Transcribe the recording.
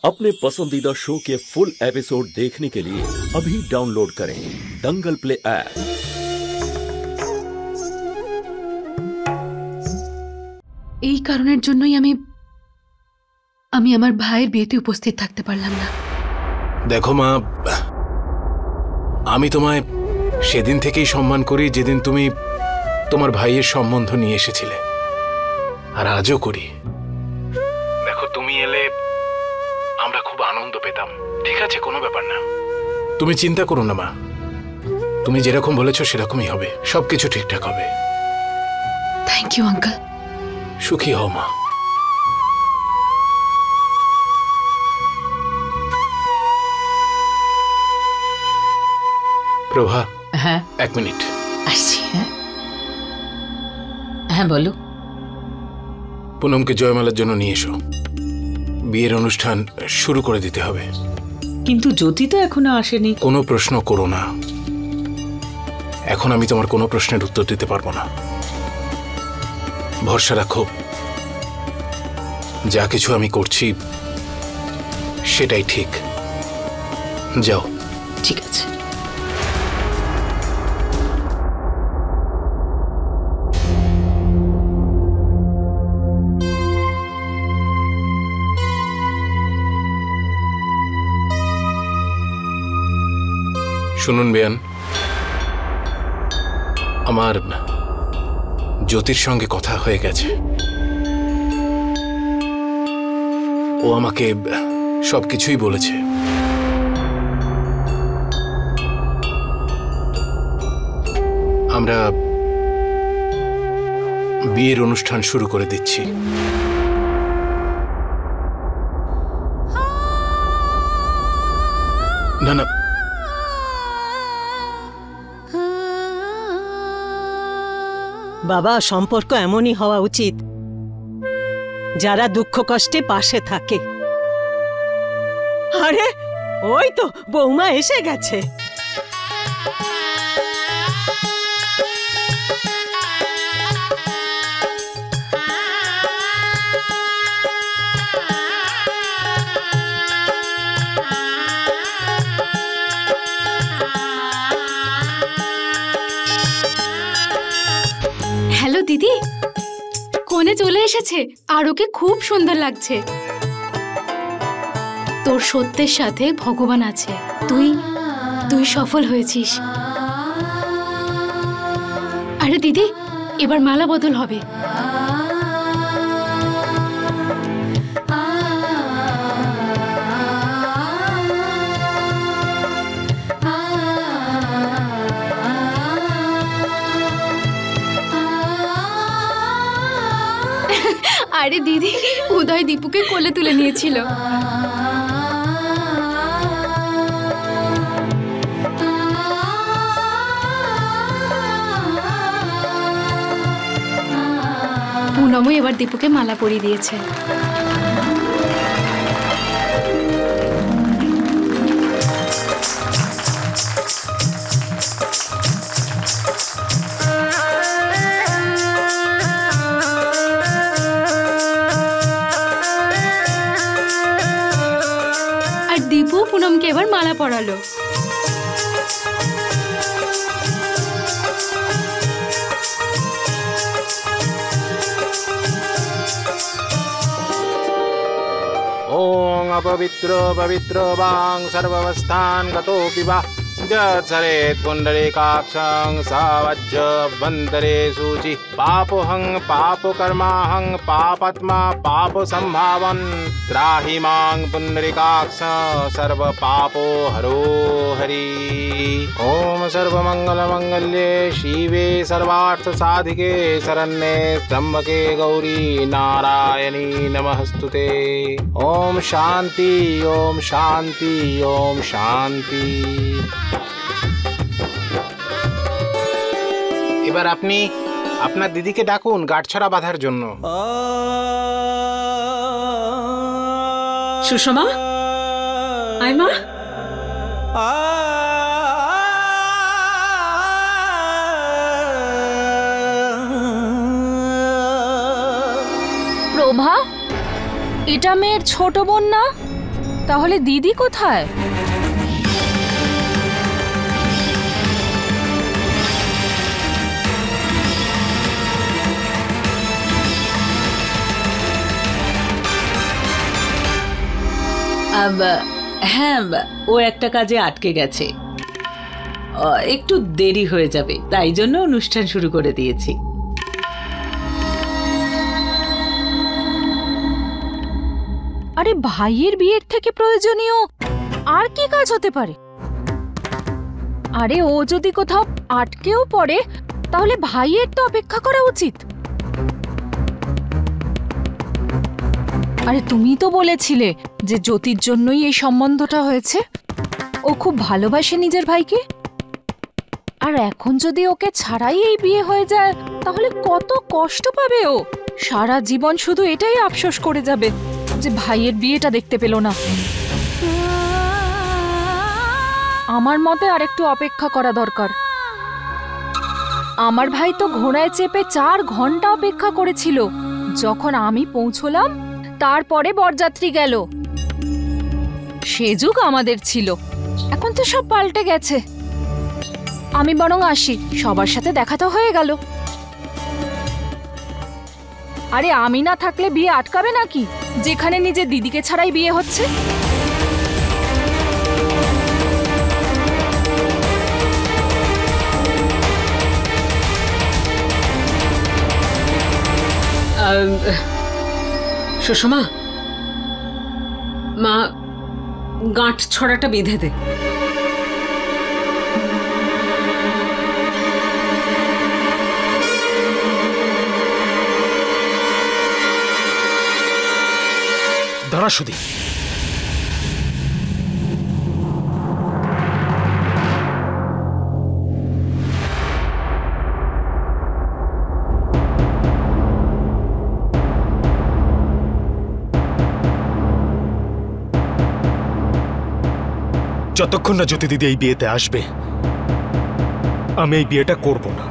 अपने पसंदीदा शो के फुल एपिसोड देखने के लिए अभी डाउनलोड करें दंगल प्ले ऐप। এই কারণের জন্যই আমি আমার ভাইয়ের বিয়েতে উপস্থিত থাকতে পারলাম না। দেখো মা, আমি তোমায় সেদিন থেকেই সম্মান করি যেদিন তুমি তোমার ভাইয়ের সম্বন্ধ নিয়ে এসেছিলে, আর আজও করি। দেখো, তুমি এলে আমরা খুব আনন্দ পেতাম। ঠিক আছে, কোনো ব্যাপার না, তুমি চিন্তা করো না মা। তুমি যেরকম বলেছো সেরকমই হবে, সবকিছু ঠিকঠাক হবে। Thank you uncle. সুখী হও মা। প্রভা, হ্যাঁ এক মিনিট আসছি। হ্যাঁ হ্যাঁ বলো। পুনমকে জয়মালার জন্য নিয়ে এসো, বিয়ের অনুষ্ঠান শুরু করে দিতে হবে। কিন্তু জ্যোতি তো এখনো আসেনি। কোনো প্রশ্ন করো না, এখন আমি তোমার কোনো প্রশ্নের উত্তর দিতে পারবো না। ভরসা রাখো, যা কিছু আমি করছি সেটাই ঠিক। যাও। ঠিক আছে। শুনুন বেয়ান, আমার জ্যোতির সঙ্গে কথা হয়ে গেছে। ও আমাকে সবকিছুই বলেছে। আমরা বিয়ের অনুষ্ঠান শুরু করে দিচ্ছি। না না, বাবা, সম্পর্ক এমনই হওয়া উচিত যারা দুঃখ কষ্টে পাশে থাকে। আরে ওই তো বৌমা এসে গেছে। হ্যালো দিদি, কোণে চলে এসেছে আর ওকে খুব সুন্দর লাগছে। তোর সত্যের সাথে ভগবান আছে, তুই সফল হয়েছিস। আরে দিদি, এবার মালা বদল হবে। আরে দিদি, উদয় দীপুকে কোলে তুলে নিয়েছিল। পুনমও এবার দীপুকে মালা পরিয়ে দিয়েছে। দীপু পুনমকে এবার মালা পরালো। ओम अपवित्र पवित्र वांग सर्वस्थान गतोऽपि वा जत्सरेत् पुण्डरीकाक्षं सावज्य वन्दरे सूचि पापोऽहं पापकर्माहं पापात्मा पापसम्भावन् त्राहि मां पुण्डरीकाक्ष सर्वपापो हरो हरि। ओम सर्वमङ्गलमङ्गल्ये शिवे सर्वार्थसाधिके शरण्ये त्र्यम्बके गौरी नारायणी नमस्तुते। ओम शांति ओम शांति ओम शांति। এবার আপনি আপনার দিদিকে ডাকুন গাঁটছড়া বাঁধার জন্য। সুষমা, আয় মা। প্রভা, এটা মেয়ের ছোট বোন না? তাহলে দিদি কোথায়? হ্যাঁ, ও একটা কাজে আটকে গেছে, একটু দেরি হয়ে যাবে, তাই জন্য অনুষ্ঠান শুরু করে দিয়েছি। আরে ভাইয়ের বিয়ের থেকে প্রয়োজনীয় আর কি কাজ হতে পারে? আরে ও যদি কোথাও আটকেও পড়ে তাহলে ভাইয়ের তো অপেক্ষা করা উচিত। আরে তুমি তো বলেছিলে যে জ্যোতির জন্যই এই সম্বন্ধটা হয়েছে। ও খুব ভালোবাসে নিজের ভাইকে, আর এখন যদি ওকে ছাড়াই এই বিয়ে হয়ে যায় তাহলে কত কষ্ট পাবে ও। সারা জীবন শুধু এটাই আফসোস করে যাবে যে ভাইয়ের বিয়েটা দেখতে পেল না। আমার মতে আরেকটু অপেক্ষা করা দরকার। আমার ভাই তো ঘোড়ায় চেপে 4 ঘন্টা অপেক্ষা করেছিল। যখন আমি পৌঁছলাম তারপরে বরযাত্রী গেল। সে যুগ আমাদের ছিল, এখন তো সব পাল্টে গেছে। আমি বরং আসি, সবার সাথে দেখা তো হয়ে গেল। আরে আমি না থাকলে বিয়ে আটকাবে নাকি, যেখানে নিজের দিদিকে ছাড়াই বিয়ে হচ্ছে? সুষমা, মা গাঁট ছড়াটা বেঁধে দে। দাঁড়া সুধী, যতক্ষণ না জ্যোতি দিদি এই বিয়েতে আসবে আমি এই বিয়েটা করব না।